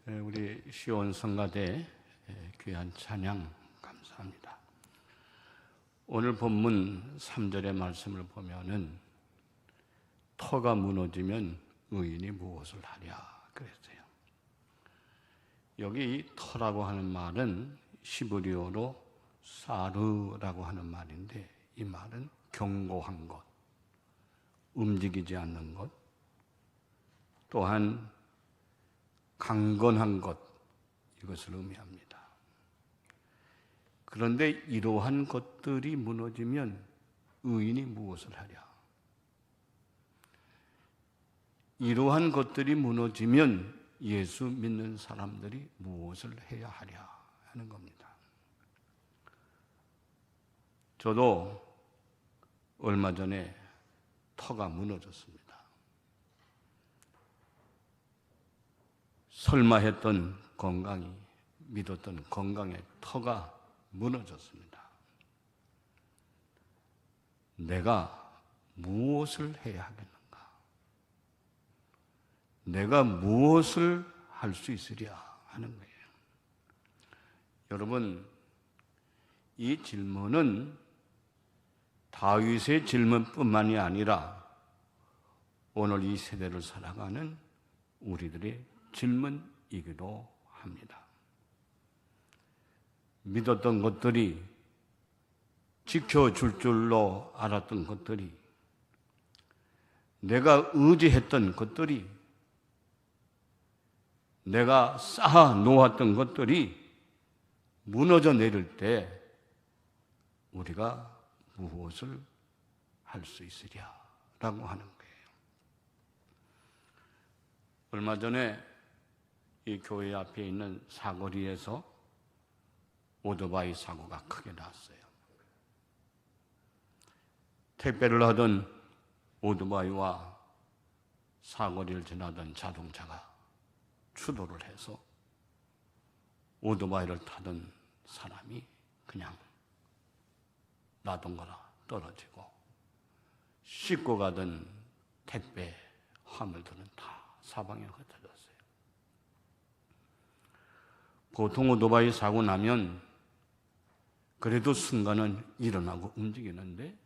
우리 시온 성가대 귀한 찬양 감사합니다. 오늘 본문 3절의 말씀을 보면은 터가 무너지면 의인이 무엇을 하랴 그랬어요. 여기 이 터라고 하는 말은 시브리어로 사르라고 하는 말인데, 이 말은 견고한 것, 움직이지 않는 것, 또한 강건한 것, 이것을 의미합니다. 그런데 이러한 것들이 무너지면 의인이 무엇을 하랴? 이러한 것들이 무너지면 예수 믿는 사람들이 무엇을 해야 하랴 하는 겁니다. 저도 얼마 전에 터가 무너졌습니다. 설마 했던 건강이, 믿었던 건강의 터가 무너졌습니다. 내가 무엇을 해야 하겠는가? 내가 무엇을 할 수 있으랴 하는 거예요. 여러분, 이 질문은 다윗의 질문뿐만이 아니라 오늘 이 세대를 살아가는 우리들의 질문이기도 합니다. 믿었던 것들이, 지켜줄 줄로 알았던 것들이, 내가 의지했던 것들이, 내가 쌓아 놓았던 것들이 무너져 내릴 때 우리가 무엇을 할 수 있으랴라고 하는 거예요. 얼마 전에 이 교회 앞에 있는 사거리에서 오토바이 사고가 크게 났어요. 택배를 하던 오토바이와 사거리를 지나던 자동차가 추돌을 해서 오토바이를 타던 사람이 그냥 놔둔 거나 떨어지고, 싣고 가던 택배 화물들은 다 사방에 흩어졌어요. 보통 오토바이 사고 나면 그래도 순간은 일어나고 움직이는데,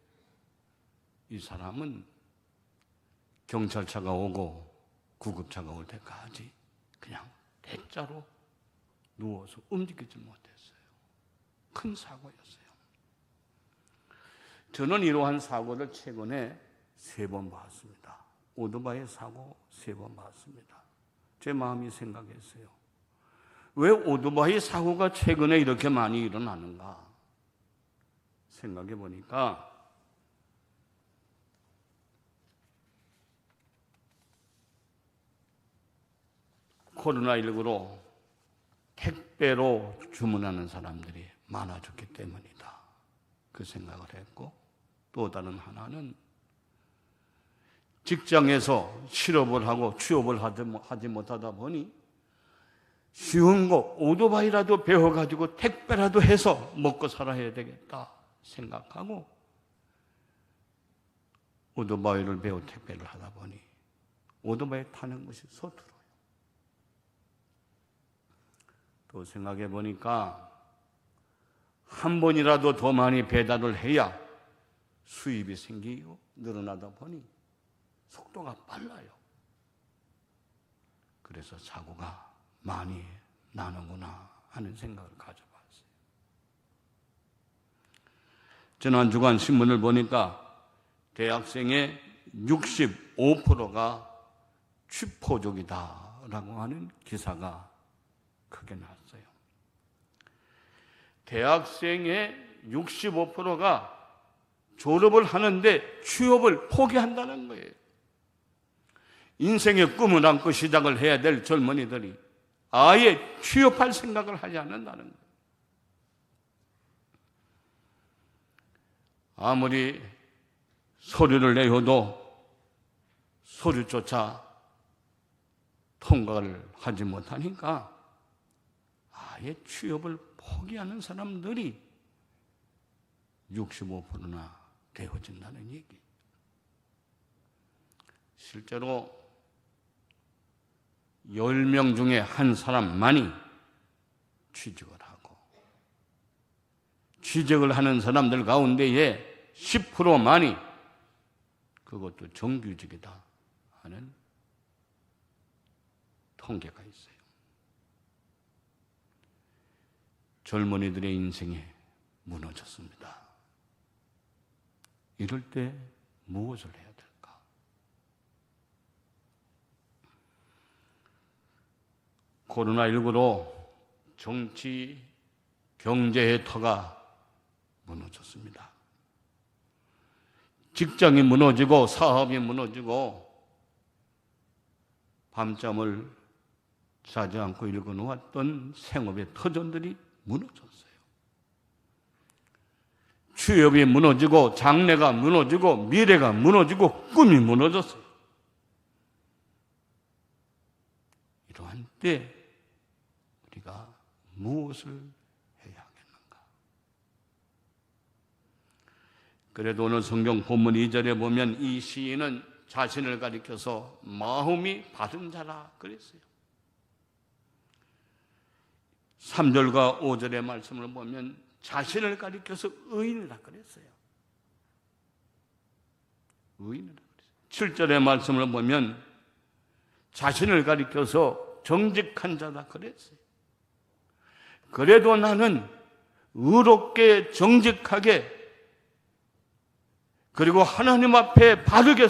이 사람은 경찰차가 오고 구급차가 올 때까지 그냥 대자로 누워서 움직이지 못했어요. 큰 사고였어요. 저는 이러한 사고를 최근에 3번 봤습니다. 오토바이 사고 3번 봤습니다. 제 마음이 생각했어요. 왜 오토바이 사고가 최근에 이렇게 많이 일어나는가 생각해 보니까, 코로나19로 택배로 주문하는 사람들이 많아졌기 때문이다, 그 생각을 했고, 또 다른 하나는 직장에서 실업을 하고 취업을 하지 못하다 보니 쉬운 거 오토바이라도 배워가지고 택배라도 해서 먹고 살아야 되겠다 생각하고 오토바이를 배워 택배를 하다 보니 오토바이 타는 것이 서툴어요. 또 생각해 보니까 한 번이라도 더 많이 배달을 해야 수입이 생기고 늘어나다 보니 속도가 빨라요. 그래서 사고가 많이 나는구나 하는 생각을 가져봤어요. 지난 주간 신문을 보니까 대학생의 65%가 취포족이다라고 하는 기사가 크게 났어요. 대학생의 65%가 졸업을 하는데 취업을 포기한다는 거예요. 인생의 꿈을 안고 시작을 해야 될 젊은이들이 아예 취업할 생각을 하지 않는다는 거예요. 아무리 서류를 내어도 서류조차 통과를 하지 못하니까 아예 취업을 포기하는 사람들이 65%나 되어진다는 얘기. 실제로 10명 중에 한 사람만이 취직을 하고, 취직을 하는 사람들 가운데에 10%만이 그것도 정규직이다 하는 통계가 있어요. 젊은이들의 인생이 무너졌습니다. 이럴 때 무엇을 해야 될까? 코로나19로 정치, 경제의 터가 무너졌습니다. 직장이 무너지고 사업이 무너지고 밤잠을 자지 않고 읽어놓았던 생업의 터전들이 무너졌어요. 취업이 무너지고 장래가 무너지고 미래가 무너지고 꿈이 무너졌어요. 이러한 때 우리가 무엇을 해야 하겠는가? 그래도 오늘 성경 본문 2절에 보면 이 시인은 자신을 가리켜서 마음이 바른 자라 그랬어요. 3절과 5절의 말씀을 보면 자신을 가리켜서 의인이라 그랬어요. 의인이라 그랬어요. 7절의 말씀을 보면 자신을 가리켜서 정직한 자다 그랬어요. 그래도 나는 의롭게 정직하게 그리고 하나님 앞에 바르게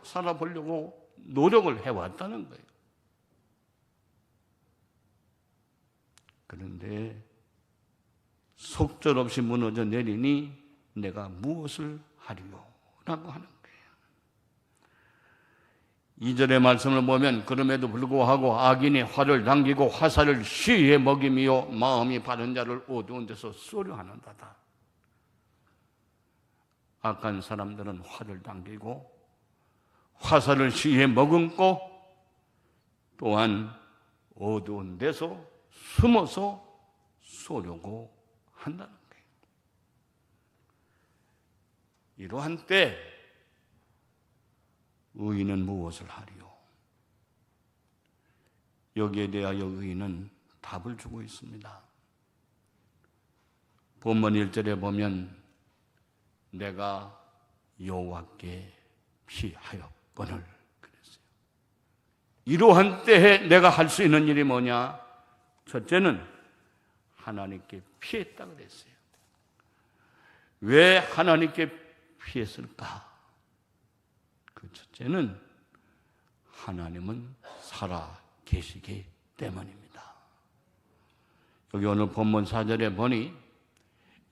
살아보려고 노력을 해왔다는 거예요. 그런데 속절없이 무너져 내리니 내가 무엇을 하리요? 라고 하는 거예요. 2절의 말씀을 보면 그럼에도 불구하고 악인이 화를 당기고 화살을 시에 먹이며 마음이 바른 자를 어두운 데서 쏘려 하는다다. 악한 사람들은 화를 당기고 화살을 시에 머금고 또한 어두운 데서 숨어서 쏘려고 한다는 거예요. 이러한 때 의인은 무엇을 하리요? 여기에 대하여 의인은 답을 주고 있습니다. 본문 1절에 보면 내가 여호와께 피하였거늘 그랬어요. 이러한 때에 내가 할 수 있는 일이 뭐냐? 첫째는 하나님께 피했다 그랬어요. 왜 하나님께 피했을까? 그 첫째는 하나님은 살아 계시기 때문입니다. 여기 오늘 본문 4절에 보니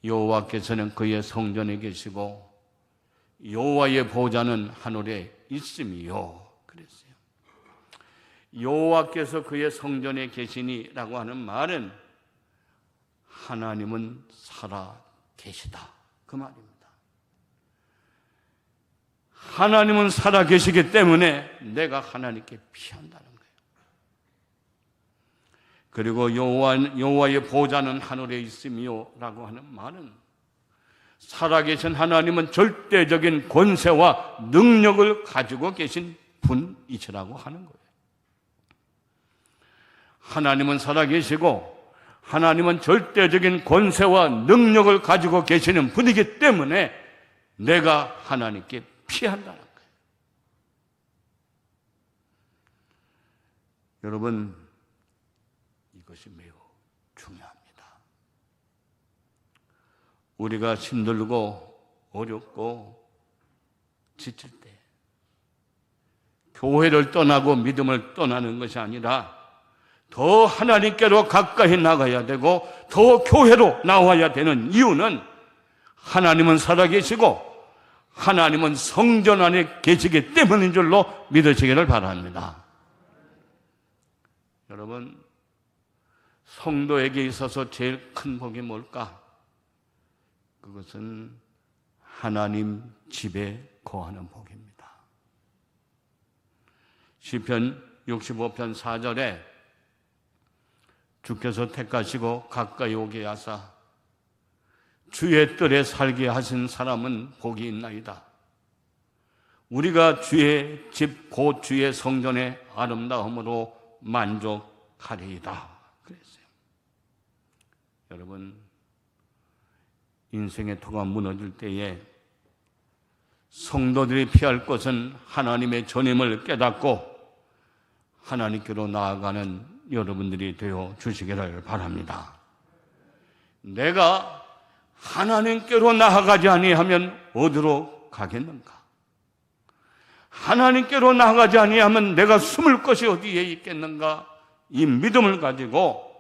여호와께서는 그의 성전에 계시고 여호와의 보좌는 하늘에 있음이요 그랬어요. 여호와께서 그의 성전에 계시니라고 하는 말은 하나님은 살아 계시다 그 말입니다. 하나님은 살아 계시기 때문에 내가 하나님께 피한다는 거예요. 그리고 여호와의 보좌는 하늘에 있으며 라고 하는 말은 살아계신 하나님은 절대적인 권세와 능력을 가지고 계신 분이시라고 하는 거예요. 하나님은 살아계시고 하나님은 절대적인 권세와 능력을 가지고 계시는 분이기 때문에 내가 하나님께 피한다는 거예요. 여러분, 이것이 매우 중요합니다. 우리가 힘들고 어렵고 지칠 때 교회를 떠나고 믿음을 떠나는 것이 아니라 더 하나님께로 가까이 나가야 되고 더 교회로 나와야 되는 이유는 하나님은 살아계시고 하나님은 성전 안에 계시기 때문인 줄로 믿으시기를 바랍니다. 여러분, 성도에게 있어서 제일 큰 복이 뭘까? 그것은 하나님 집에 거하는 복입니다. 시편 65편 4절에 주께서 택하시고 가까이 오게 하사 주의 뜰에 살게 하신 사람은 복이 있나이다. 우리가 주의 집 곧 주의 성전의 아름다움으로 만족하리이다 그랬어요. 여러분, 인생의 터가 무너질 때에 성도들이 피할 것은 하나님의 전임을 깨닫고 하나님께로 나아가는 여러분들이 되어 주시기를 바랍니다. 내가 하나님께로 나아가지 아니하면 어디로 가겠는가? 하나님께로 나아가지 아니하면 내가 숨을 곳이 어디에 있겠는가? 이 믿음을 가지고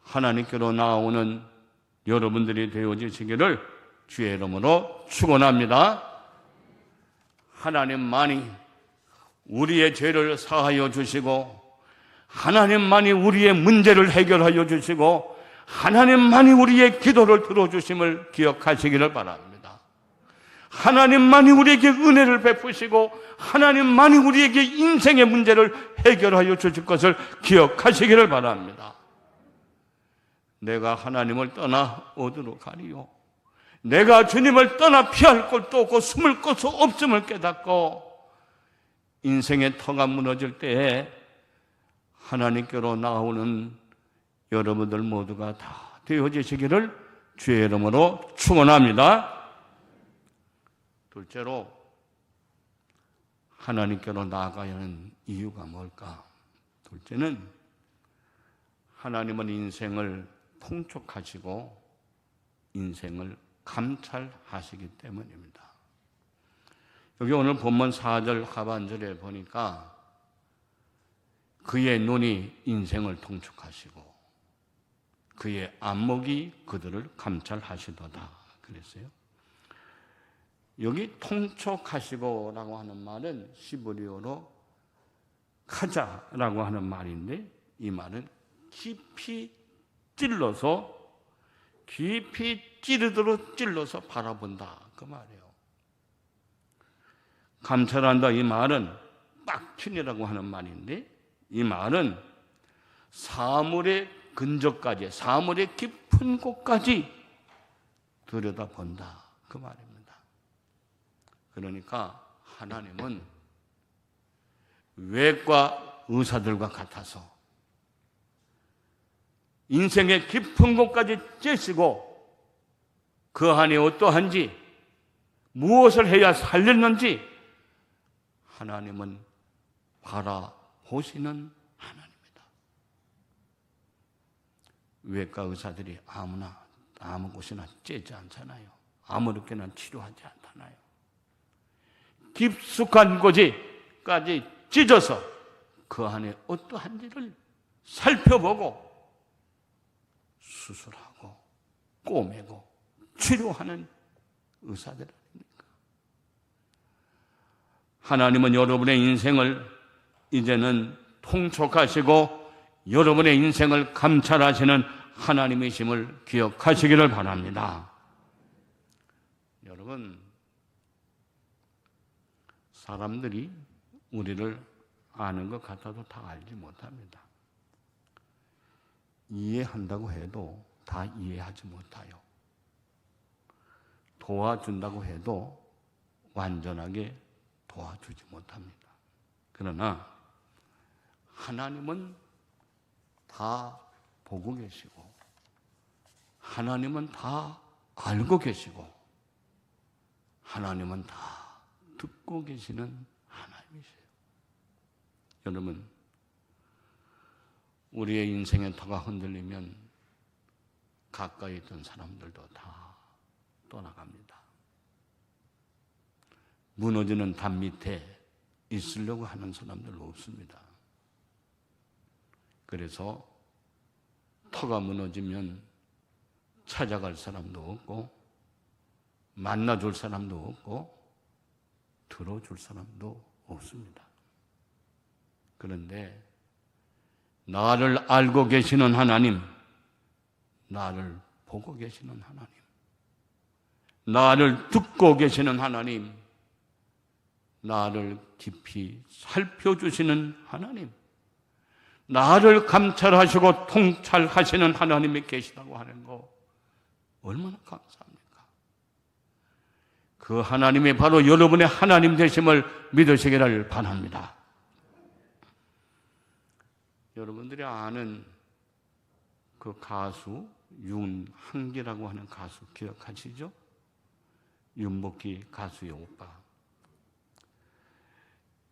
하나님께로 나아오는 여러분들이 되어지시기를 주의 이름으로 축원합니다. 하나님만이 우리의 죄를 사하여 주시고 하나님만이 우리의 문제를 해결하여 주시고 하나님만이 우리의 기도를 들어주심을 기억하시기를 바랍니다. 하나님만이 우리에게 은혜를 베푸시고 하나님만이 우리에게 인생의 문제를 해결하여 주실 것을 기억하시기를 바랍니다. 내가 하나님을 떠나 어디로 가리요? 내가 주님을 떠나 피할 곳도 없고 숨을 곳도 없음을 깨닫고 인생의 터가 무너질 때에 하나님께로 나오는 여러분들 모두가 다 되어지시기를 주의 이름으로 축원합니다. 둘째로 하나님께로 나아가야 하는 이유가 뭘까? 둘째는 하나님은 인생을 통촉하시고 인생을 감찰하시기 때문입니다. 여기 오늘 본문 4절 하반절에 보니까 그의 눈이 인생을 통촉하시고 그의 안목이 그들을 감찰하시도다 그랬어요. 여기 통촉하시고라고 하는 말은 시브리어로 카자라고 하는 말인데 이 말은 깊이 찌르도록 찔러서 바라본다 그 말이에요. 감찰한다 이 말은 빡친이라고 하는 말인데 이 말은 사물의 근저까지 사물의 깊은 곳까지 들여다본다 그 말입니다. 그러니까 하나님은 외과 의사들과 같아서 인생의 깊은 곳까지 째시고 그 안에 어떠한지 무엇을 해야 살렸는지 하나님은 바라보시는 하나님입니다. 외과 의사들이 아무나 아무 곳이나 째지 않잖아요. 아무렇게나 치료하지 않잖아요. 깊숙한 곳까지 찢어서 그 안에 어떠한지를 살펴보고 수술하고 꼬매고 치료하는 의사들 아닙니까? 하나님은 여러분의 인생을 이제는 통촉하시고 여러분의 인생을 감찰하시는 하나님이심을 기억하시기를 바랍니다. 여러분, 사람들이 우리를 아는 것 같아도 다 알지 못합니다. 이해한다고 해도 다 이해하지 못해요. 도와준다고 해도 완전하게 도와주지 못합니다. 그러나 하나님은 다 보고 계시고 하나님은 다 알고 계시고 하나님은 다 듣고 계시는 하나님이세요. 여러분, 우리의 인생의 터가 흔들리면 가까이 있던 사람들도 다 떠나갑니다. 무너지는 담 밑에 있으려고 하는 사람들 없습니다. 그래서 터가 무너지면 찾아갈 사람도 없고 만나줄 사람도 없고 들어줄 사람도 없습니다. 그런데 나를 알고 계시는 하나님, 나를 보고 계시는 하나님, 나를 듣고 계시는 하나님, 나를 깊이 살펴주시는 하나님, 나를 감찰하시고 통찰하시는 하나님이 계시다고 하는 거 얼마나 감사합니까? 그 하나님이 바로 여러분의 하나님 되심을 믿으시기를 바랍니다. 여러분들이 아는 그 가수 윤한기라고 하는 가수 기억하시죠? 윤복희 가수의 오빠.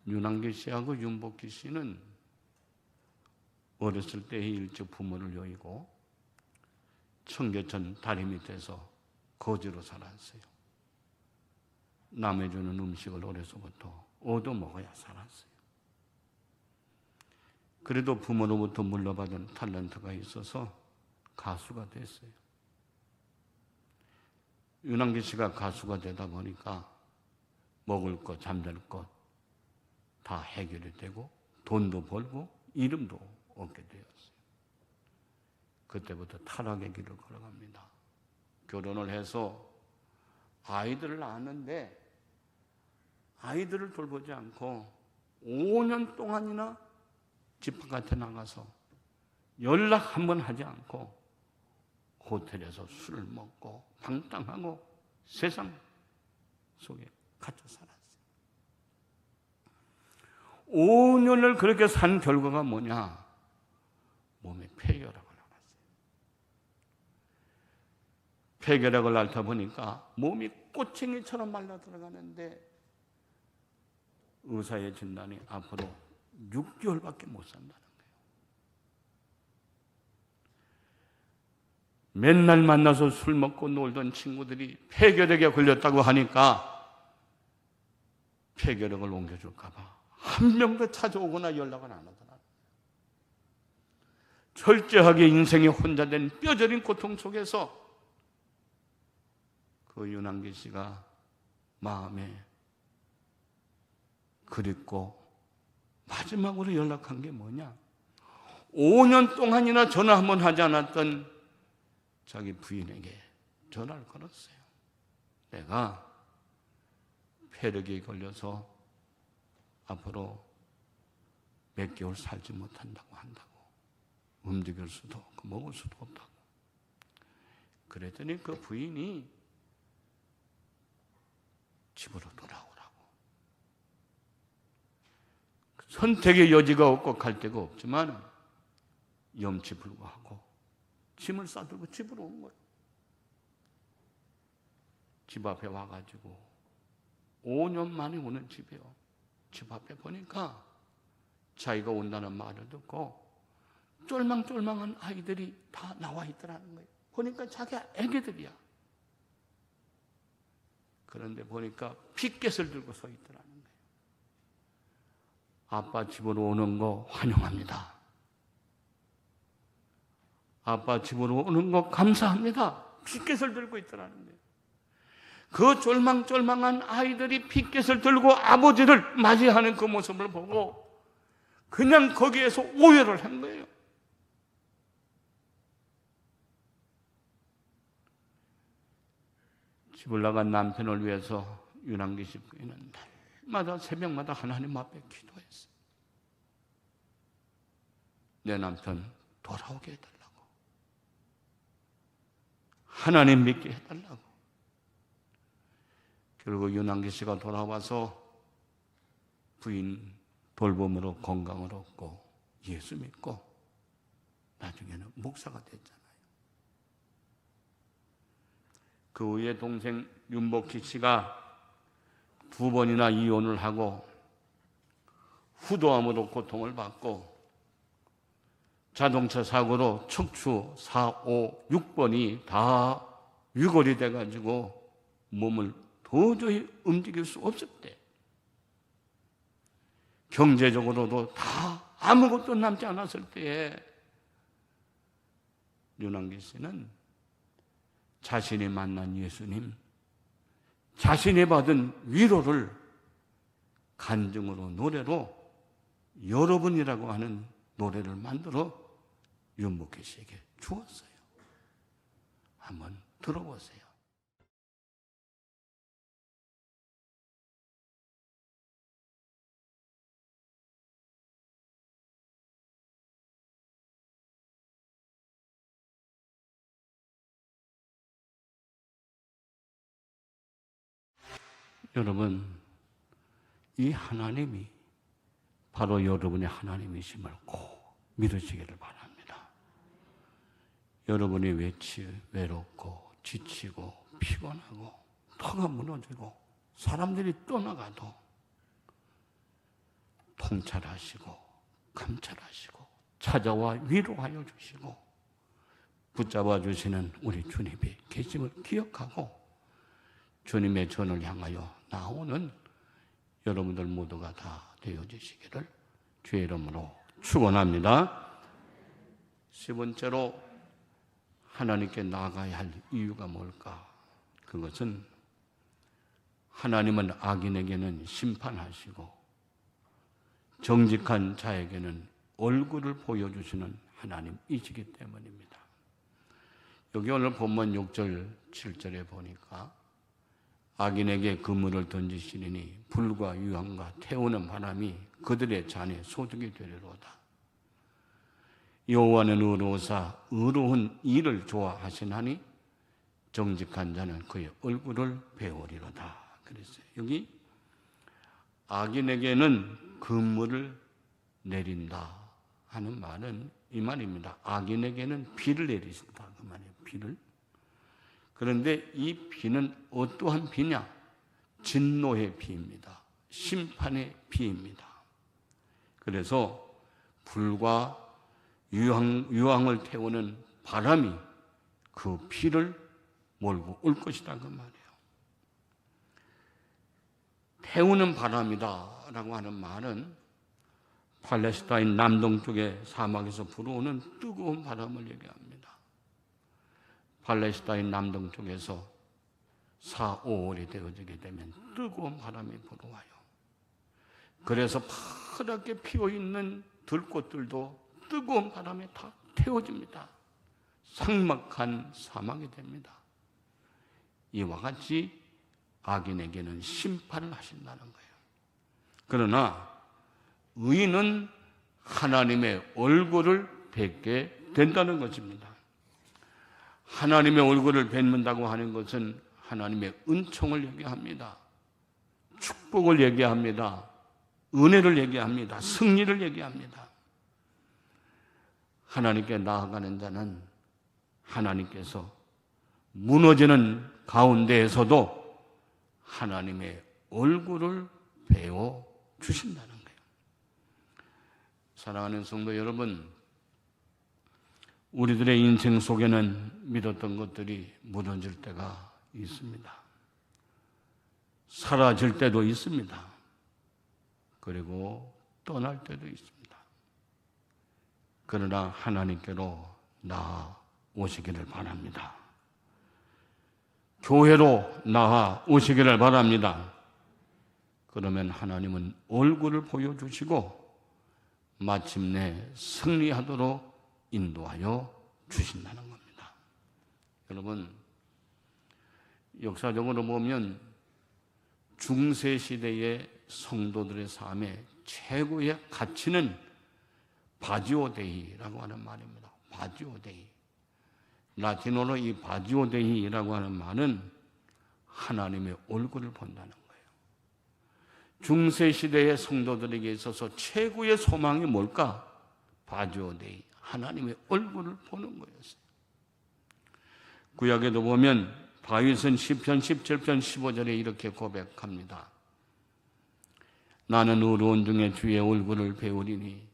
윤한기 씨하고 윤복희 씨는 어렸을 때 일찍 부모를 여의고 청계천 다리 밑에서 거지로 살았어요. 남의 주는 음식을 어려서부터 얻어먹어야 살았어요. 그래도 부모로부터 물려받은 탤런트가 있어서 가수가 됐어요. 윤한기 씨가 가수가 되다 보니까 먹을 것, 잠잘 것 다 해결이 되고 돈도 벌고 이름도 얻게 되었어요. 그때부터 타락의 길을 걸어갑니다. 결혼을 해서 아이들을 낳았는데 아이들을 돌보지 않고 5년 동안이나 집 바깥에 나가서 연락 한 번 하지 않고 호텔에서 술을 먹고 방탕하고 세상 속에 갇혀 살았어요. 5년을 그렇게 산 결과가 뭐냐? 몸에 폐결핵을 앓았어요. 폐결핵을 앓다 보니까 몸이 꼬챙이처럼 말라 들어가는데 의사의 진단이 앞으로 6개월밖에 못 산다는 거예요. 맨날 만나서 술 먹고 놀던 친구들이 폐결핵에 걸렸다고 하니까 폐결핵을 옮겨줄까 봐 한 명도 찾아오거나 연락을 안 하더라고요. 철저하게 인생에 혼자 된 뼈저린 고통 속에서 그 윤한기 씨가 마음에 그립고 마지막으로 연락한 게 뭐냐? 5년 동안이나 전화 한 번 하지 않았던 자기 부인에게 전화를 걸었어요. 내가 폐렴에 걸려서 앞으로 몇 개월 살지 못한다고 한다고. 움직일 수도 없고 먹을 수도 없다고. 그랬더니 그 부인이 집으로 돌아오라고. 선택의 여지가 없고 갈 데가 없지만 염치불구하고 짐을 싸들고 집으로 온 거예요. 집 앞에 와가지고 5년 만에 오는 집이에요. 집 앞에 보니까 자기가 온다는 말을 듣고 쫄망쫄망한 아이들이 다 나와 있더라는 거예요. 보니까 자기 애기들이야. 그런데 보니까 피켓을 들고 서 있더라는 거예요. 아빠 집으로 오는 거 환영합니다. 아빠 집으로 오는 거 감사합니다. 피켓을 들고 있더라는 거예요. 그 쫄망쫄망한 아이들이 피켓을 들고 아버지를 맞이하는 그 모습을 보고 그냥 거기에서 오열을 한 거예요. 집을 나간 남편을 위해서 윤한기 씨 부인은 날마다 새벽마다 하나님 앞에 기도했어요. 내 남편 돌아오게 해달라고. 하나님 믿게 해달라고. 그리고 윤한기 씨가 돌아와서 부인 돌봄으로 건강을 얻고 예수 믿고 나중에는 목사가 됐잖아요. 그 후에 동생 윤복희 씨가 2번이나 이혼을 하고 후도암으로 고통을 받고 자동차 사고로 척추 4, 5, 6번이 다 위골이 돼가지고 몸을 도저히 움직일 수 없었대. 경제적으로도 다 아무것도 남지 않았을 때에 윤한기 씨는 자신이 만난 예수님, 자신이 받은 위로를 간증으로 노래로 여러분이라고 하는 노래를 만들어 윤복희 씨에게 주었어요. 한번 들어보세요. 여러분, 이 하나님이 바로 여러분의 하나님이심을 꼭 믿으시기를 바랍니다. 여러분이 외롭고 지치고 피곤하고 터가 무너지고 사람들이 떠나가도 통찰하시고 감찰하시고 찾아와 위로하여 주시고 붙잡아 주시는 우리 주님이 계심을 기억하고 주님의 전을 향하여 나오는 여러분들 모두가 다 되어주시기를 주의 이름으로 축원합니다. 세 번째로 하나님께 나아가야 할 이유가 뭘까? 그것은 하나님은 악인에게는 심판하시고 정직한 자에게는 얼굴을 보여주시는 하나님이시기 때문입니다. 여기 오늘 본문 6절, 7절에 보니까 악인에게 그물을 던지시리니 불과 유황과 태우는 바람이 그들의 잔에 소득이 되리로다. 여호와는 의로우사 의로운 일을 좋아하시나니 정직한 자는 그의 얼굴을 배우리로다. 그랬어요. 여기 악인에게는 그물을 내린다 하는 말은 이 말입니다. 악인에게는 비를 내리신다 그 말이에요. 비를. 그런데 이 비는 어떠한 비냐? 진노의 비입니다. 심판의 비입니다. 그래서 불과 유황을 태우는 바람이 그 비를 몰고 올 것이다 그 말이에요. 태우는 바람이다 라고 하는 말은 팔레스타인 남동쪽의 사막에서 불어오는 뜨거운 바람을 얘기합니다. 팔레스타인 남동쪽에서 4, 5월이 되어지게 되면 뜨거운 바람이 불어와요. 그래서 파랗게 피어있는 들꽃들도 뜨거운 바람에 다 태워집니다. 삭막한 사막이 됩니다. 이와 같이 악인에게는 심판을 하신다는 거예요. 그러나 의인은 하나님의 얼굴을 뵙게 된다는 것입니다. 하나님의 얼굴을 뵙는다고 하는 것은 하나님의 은총을 얘기합니다. 축복을 얘기합니다. 은혜를 얘기합니다. 승리를 얘기합니다. 하나님께 나아가는 자는 하나님께서 무너지는 가운데에서도 하나님의 얼굴을 배워 주신다는 거예요. 사랑하는 성도 여러분, 우리들의 인생 속에는 믿었던 것들이 무너질 때가 있습니다. 사라질 때도 있습니다. 그리고 떠날 때도 있습니다. 그러나 하나님께로 나아오시기를 바랍니다. 교회로 나아오시기를 바랍니다. 그러면 하나님은 얼굴을 보여주시고 마침내 승리하도록 인도하여 주신다는 겁니다. 여러분, 역사적으로 보면 중세시대의 성도들의 삶의 최고의 가치는 바지오데이라고 하는 말입니다. 바지오데이. 라틴어로 이 바지오데이라고 하는 말은 하나님의 얼굴을 본다는 거예요. 중세시대의 성도들에게 있어서 최고의 소망이 뭘까? 바지오데이. 하나님의 얼굴을 보는 거였어요. 구약에도 보면 다윗은 시편 17편 15절에 이렇게 고백합니다. 나는 의로운 중에 주의 얼굴을 배우리니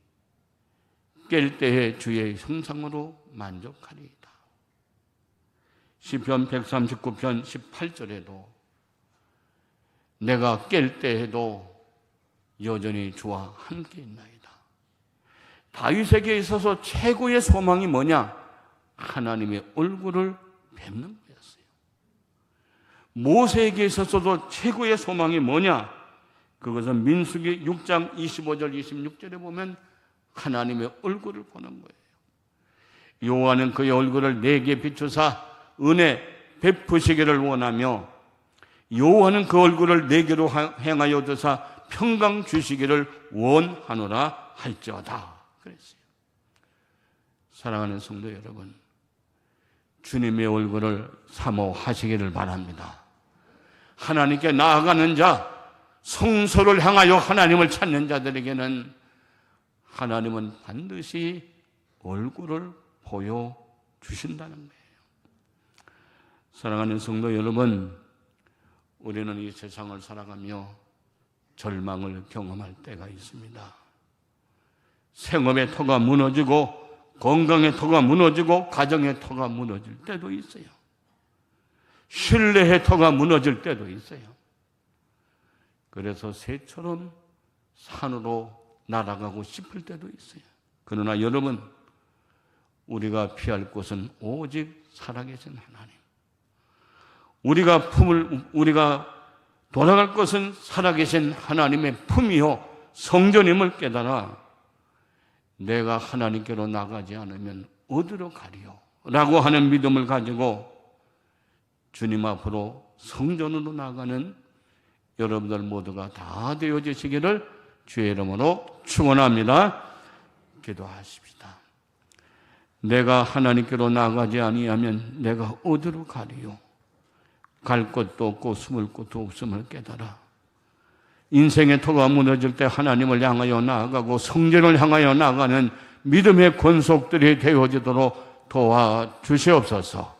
깰 때에 주의 형상으로 만족하리이다. 시편 139편 18절에도 내가 깰 때에도 여전히 주와 함께 있나이다. 다윗에게 있어서 최고의 소망이 뭐냐? 하나님의 얼굴을 뵙는 거였어요. 모세에게 있어서도 최고의 소망이 뭐냐? 그것은 민수기 6장 25절 26절에 보면 하나님의 얼굴을 보는 거예요. 여호와는 그의 얼굴을 내게 비추사 은혜 베푸시기를 원하며 여호와는 그 얼굴을 내게로 행하여 주사 평강 주시기를 원하노라 할지어다. 그랬어요. 사랑하는 성도 여러분, 주님의 얼굴을 사모하시기를 바랍니다. 하나님께 나아가는 자, 성소를 향하여 하나님을 찾는 자들에게는 하나님은 반드시 얼굴을 보여주신다는 거예요. 사랑하는 성도 여러분, 우리는 이 세상을 살아가며 절망을 경험할 때가 있습니다. 생업의 터가 무너지고 건강의 터가 무너지고 가정의 터가 무너질 때도 있어요. 신뢰의 터가 무너질 때도 있어요. 그래서 새처럼 산으로 날아가고 싶을 때도 있어요. 그러나 여러분, 우리가 피할 곳은 오직 살아계신 하나님. 우리가 돌아갈 것은 살아계신 하나님의 품이요 성전임을 깨달아 내가 하나님께로 나가지 않으면 어디로 가리요? 라고 하는 믿음을 가지고 주님 앞으로 성전으로 나가는 여러분들 모두가 다 되어지시기를 주의 이름으로 축원합니다. 기도하십시다. 내가 하나님께로 나가지 아니하면 내가 어디로 가리요? 갈 곳도 없고 숨을 곳도 없음을 깨달아 인생의 터가 무너질 때 하나님을 향하여 나아가고 성전을 향하여 나아가는 믿음의 권속들이 되어지도록 도와주시옵소서.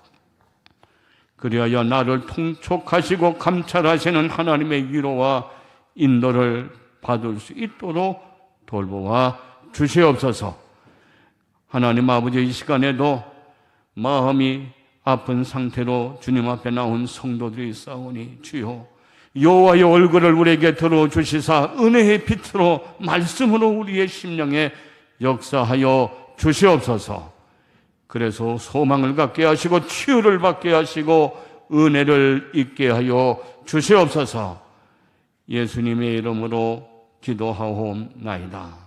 그리하여 나를 통촉하시고 감찰하시는 하나님의 위로와 인도를 받을 수 있도록 돌보아 주시옵소서. 하나님 아버지, 이 시간에도 마음이 아픈 상태로 주님 앞에 나온 성도들이 있사오니 주여 여호와의 얼굴을 우리에게 들어주시사 은혜의 빛으로 말씀으로 우리의 심령에 역사하여 주시옵소서. 그래서 소망을 갖게 하시고 치유를 받게 하시고 은혜를 있게 하여 주시옵소서. 예수님의 이름으로 기도하옵나이다.